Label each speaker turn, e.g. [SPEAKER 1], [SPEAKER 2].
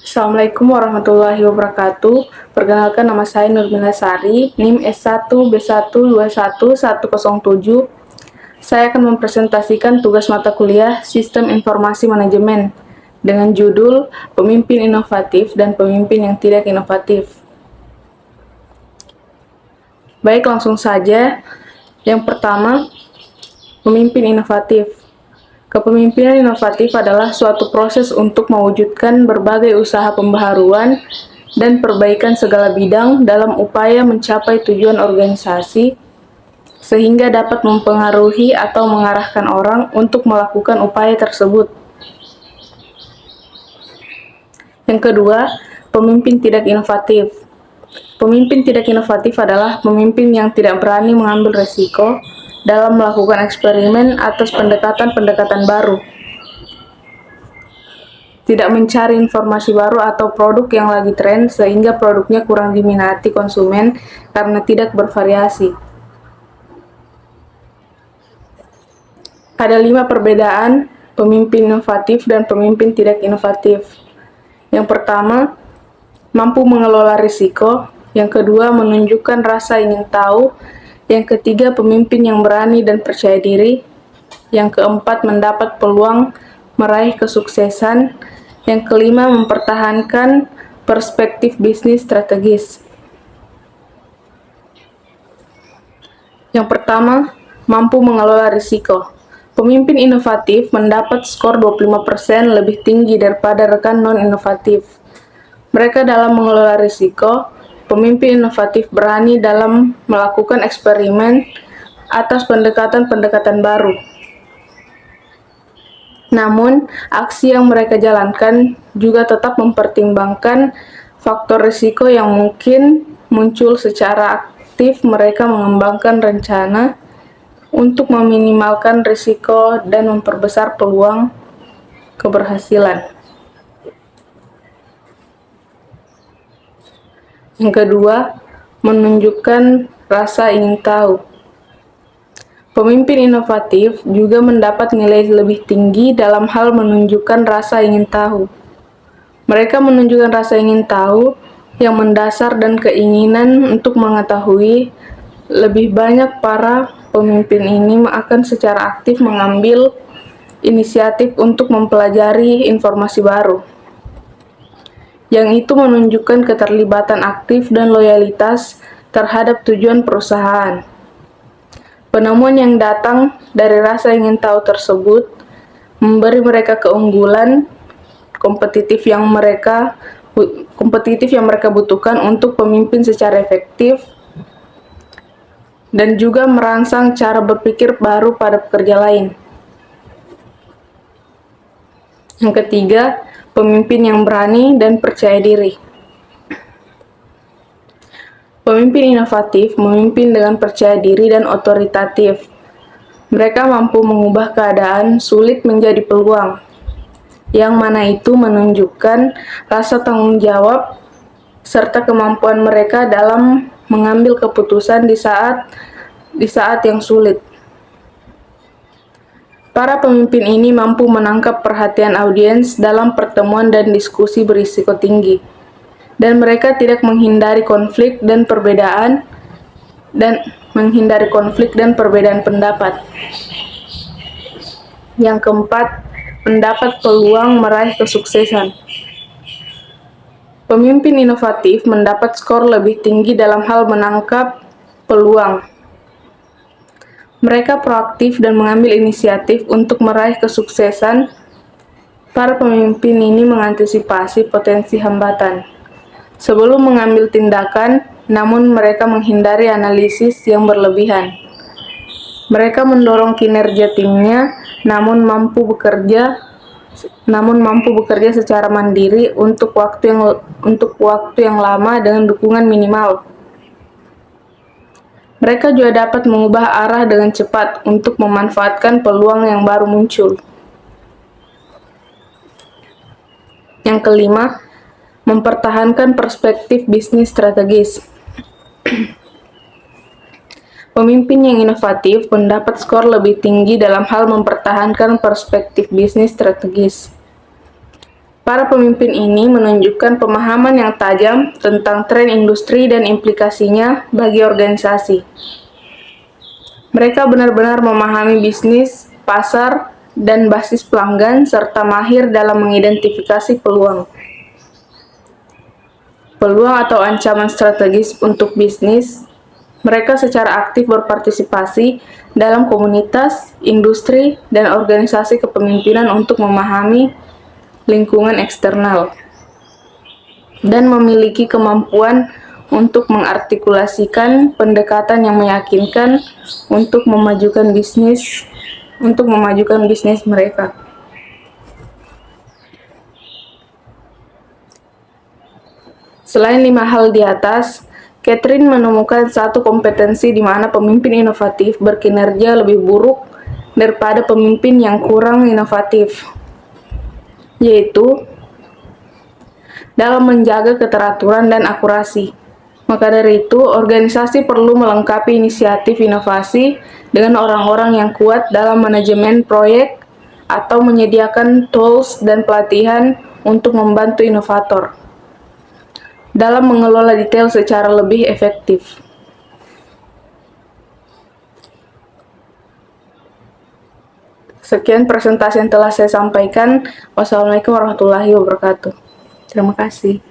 [SPEAKER 1] Assalamualaikum warahmatullahi wabarakatuh. Perkenalkan, nama saya Nurmila Sari, NIM S1B1211107. Saya akan mempresentasikan tugas mata kuliah Sistem Informasi Manajemen dengan judul Pemimpin Inovatif dan Pemimpin yang Tidak Inovatif. Baik, langsung saja. Yang pertama, pemimpin inovatif. Kepemimpinan inovatif adalah suatu proses untuk mewujudkan berbagai usaha pembaharuan dan perbaikan segala bidang dalam upaya mencapai tujuan organisasi, sehingga dapat mempengaruhi atau mengarahkan orang untuk melakukan upaya tersebut. Yang kedua, pemimpin tidak inovatif. Pemimpin tidak inovatif adalah pemimpin yang tidak berani mengambil risiko dalam melakukan eksperimen atas pendekatan-pendekatan baru, tidak mencari informasi baru atau produk yang lagi tren sehingga produknya kurang diminati konsumen karena tidak bervariasi. Ada 5 perbedaan pemimpin inovatif dan pemimpin tidak inovatif. Yang pertama, mampu mengelola risiko. Yang kedua, menunjukkan rasa ingin tahu. Yang ketiga, pemimpin yang berani dan percaya diri. Yang keempat, mendapat peluang meraih kesuksesan. Yang kelima, mempertahankan perspektif bisnis strategis. Yang pertama, mampu mengelola risiko. Pemimpin inovatif mendapat skor 25% lebih tinggi daripada rekan non-inovatif. Mereka dalam mengelola risiko. Pemimpin inovatif berani dalam melakukan eksperimen atas pendekatan-pendekatan baru. Namun, aksi yang mereka jalankan juga tetap mempertimbangkan faktor risiko yang mungkin muncul. Secara aktif mereka mengembangkan rencana untuk meminimalkan risiko dan memperbesar peluang keberhasilan. Yang kedua, menunjukkan rasa ingin tahu. Pemimpin inovatif juga mendapat nilai lebih tinggi dalam hal menunjukkan rasa ingin tahu. Mereka menunjukkan rasa ingin tahu yang mendasar dan keinginan untuk mengetahui. Lebih banyak para pemimpin ini akan secara aktif mengambil inisiatif untuk mempelajari informasi baru, yang itu menunjukkan keterlibatan aktif dan loyalitas terhadap tujuan perusahaan. Penemuan yang datang dari rasa ingin tahu tersebut memberi mereka keunggulan kompetitif yang mereka butuhkan untuk pemimpin secara efektif dan juga merangsang cara berpikir baru pada pekerja lain. Yang ketiga, pemimpin yang berani dan percaya diri. Pemimpin inovatif memimpin dengan percaya diri dan otoritatif. Mereka mampu mengubah keadaan sulit menjadi peluang, yang mana itu menunjukkan rasa tanggung jawab serta kemampuan mereka dalam mengambil keputusan di saat yang sulit. Para pemimpin ini mampu menangkap perhatian audiens dalam pertemuan dan diskusi berisiko tinggi, dan mereka tidak menghindari konflik dan perbedaan pendapat. Yang keempat, mendapat peluang meraih kesuksesan. Pemimpin inovatif mendapat skor lebih tinggi dalam hal menangkap peluang. Mereka proaktif dan mengambil inisiatif untuk meraih kesuksesan. Para pemimpin ini mengantisipasi potensi hambatan sebelum mengambil tindakan, namun mereka menghindari analisis yang berlebihan. Mereka mendorong kinerja timnya, namun mampu bekerja secara mandiri untuk waktu yang lama dengan dukungan minimal. Mereka juga dapat mengubah arah dengan cepat untuk memanfaatkan peluang yang baru muncul. Yang kelima, mempertahankan perspektif bisnis strategis. Pemimpin yang inovatif mendapat skor lebih tinggi dalam hal mempertahankan perspektif bisnis strategis. Para pemimpin ini menunjukkan pemahaman yang tajam tentang tren industri dan implikasinya bagi organisasi. Mereka benar-benar memahami bisnis, pasar, dan basis pelanggan, serta mahir dalam mengidentifikasi peluang. Peluang atau ancaman strategis untuk bisnis. Mereka secara aktif berpartisipasi dalam komunitas, industri, dan organisasi kepemimpinan untuk memahami lingkungan eksternal dan memiliki kemampuan untuk mengartikulasikan pendekatan yang meyakinkan untuk memajukan bisnis mereka. Selain 5 hal di atas, Catherine menemukan satu kompetensi di mana pemimpin inovatif berkinerja lebih buruk daripada pemimpin yang kurang inovatif, yaitu dalam menjaga keteraturan dan akurasi. Maka dari itu, organisasi perlu melengkapi inisiatif inovasi dengan orang-orang yang kuat dalam manajemen proyek atau menyediakan tools dan pelatihan untuk membantu inovator dalam mengelola detail secara lebih efektif. Sekian presentasi yang telah saya sampaikan. Wassalamualaikum warahmatullahi wabarakatuh. Terima kasih.